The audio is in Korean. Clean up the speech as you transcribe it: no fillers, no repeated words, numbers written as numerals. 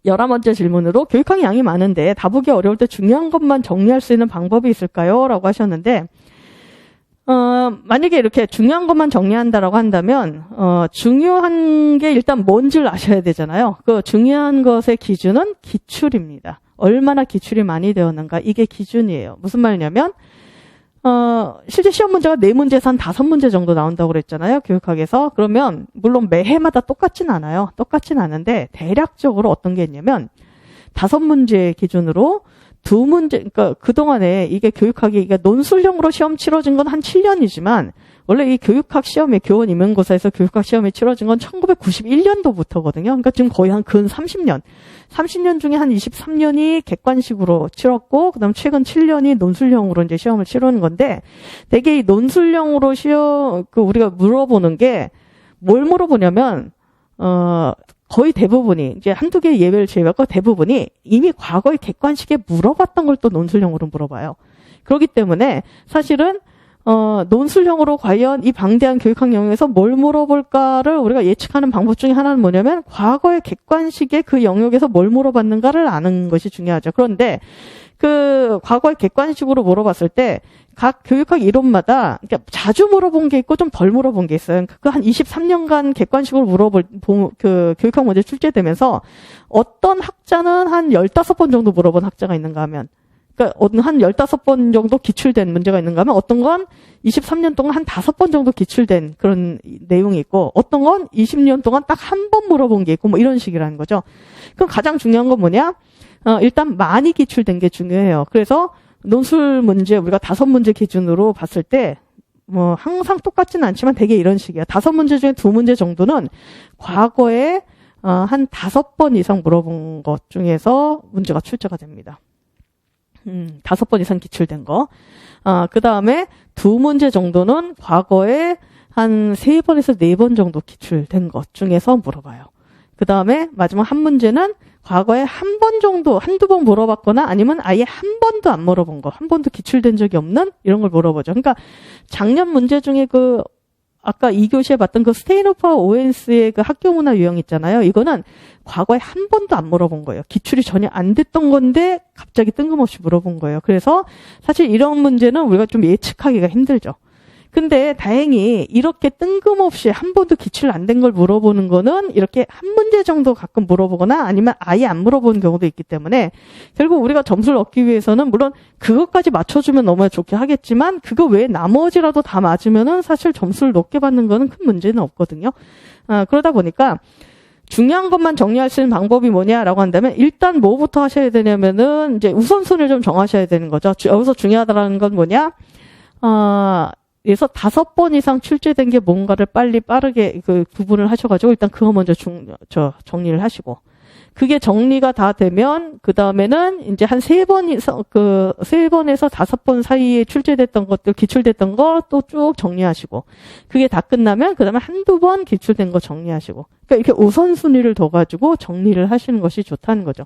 11번째 질문으로 교육학 양이 많은데 다보기 어려울 때 중요한 것만 정리할 수 있는 방법이 있을까요? 라고 하셨는데 만약에 이렇게 중요한 것만 정리한다라고 한다면 중요한 게 일단 뭔지를 아셔야 되잖아요. 그 중요한 것의 기준은 기출입니다. 얼마나 기출이 많이 되었는가 이게 기준이에요. 무슨 말이냐면 실제 시험 문제가 4문제에서 한 5문제 정도 나온다고 그랬잖아요. 교육학에서. 그러면 물론 매해마다 똑같진 않아요. 똑같진 않은데 대략적으로 어떤 게 있냐면 5문제 기준으로 2문제, 그러니까 그동안에 이게 교육학이 이게 논술형으로 시험 치러진 건 한 7년이지만 원래 이 교육학 시험이 교원 임용고사에서 교육학 시험이 치러진 건 1991년도부터거든요. 그러니까 지금 거의 한 근 30년. 30년 중에 한 23년이 객관식으로 치렀고 그다음 최근 7년이 논술형으로 이제 시험을 치르는 건데 되게 이 논술형으로 시험 우리가 물어보는 게 뭘 물어보냐면 거의 대부분이 이제 한두 개 예외를 제외하고 대부분이 이미 과거에 객관식에 물어봤던 걸 또 논술형으로 물어봐요. 그렇기 때문에 사실은 논술형으로 과연 이 방대한 교육학 영역에서 뭘 물어볼까를 우리가 예측하는 방법 중에 하나는 뭐냐면 과거의 객관식에 그 영역에서 뭘 물어봤는가를 아는 것이 중요하죠. 그런데 그 과거의 객관식으로 물어봤을 때 각 교육학 이론마다 그러니까 자주 물어본 게 있고 좀 덜 물어본 게 있어요. 그 한 23년간 객관식으로 그 교육학 문제 출제되면서 어떤 학자는 한 15번 정도 물어본 학자가 있는가 하면 그러니까 한 15번 정도 기출된 문제가 있는가 하면 어떤 건 23년 동안 한 5번 정도 기출된 그런 내용이 있고 어떤 건 20년 동안 딱 한 번 물어본 게 있고 뭐 이런 식이라는 거죠. 그럼 가장 중요한 건 뭐냐? 일단 많이 기출된 게 중요해요. 그래서 논술 문제 우리가 5문제 기준으로 봤을 때 뭐 항상 똑같지는 않지만 되게 이런 식이에요. 5문제 중에 2문제 정도는 과거에 한 5번 이상 물어본 것 중에서 문제가 출제가 됩니다. 5번 이상 기출된 거. 그 다음에 2문제 정도는 과거에 한 3번에서 4번 정도 기출된 것 중에서 물어봐요. 그 다음에 마지막 한 문제는 과거에 한 번 정도, 한두 번 물어봤거나 아니면 아예 한 번도 안 물어본 거, 한 번도 기출된 적이 없는 이런 걸 물어보죠. 그러니까 작년 문제 중에 아까 2교시에 봤던 그 스테인호퍼 오웬스의 그 학교 문화 유형 있잖아요. 이거는 과거에 한 번도 안 물어본 거예요. 기출이 전혀 안 됐던 건데 갑자기 뜬금없이 물어본 거예요. 그래서 사실 이런 문제는 우리가 좀 예측하기가 힘들죠. 근데 다행히 이렇게 뜬금없이 한 번도 기출 안 된 걸 물어보는 거는 이렇게 한 문제 정도 가끔 물어보거나 아니면 아예 안 물어보는 경우도 있기 때문에 결국 우리가 점수를 얻기 위해서는 물론 그것까지 맞춰주면 너무 좋게 하겠지만 그거 외에 나머지라도 다 맞으면은 사실 점수를 높게 받는 거는 큰 문제는 없거든요. 그러다 보니까 중요한 것만 정리할 수 있는 방법이 뭐냐라고 한다면 일단 뭐부터 하셔야 되냐면은 이제 우선순위를 좀 정하셔야 되는 거죠. 여기서 중요하다는 건 뭐냐? 그래서 5번 이상 출제된 게 뭔가를 빠르게 구분을 하셔가지고 일단 그거 먼저 정리를 하시고 그게 정리가 다 되면 그 다음에는 이제 한 3번에서 5번 사이에 출제됐던 것들 기출됐던 거 또 쭉 정리하시고 그게 다 끝나면 그 다음에 한두 번 기출된 거 정리하시고 그러니까 이렇게 우선순위를 둬가지고 정리를 하시는 것이 좋다는 거죠.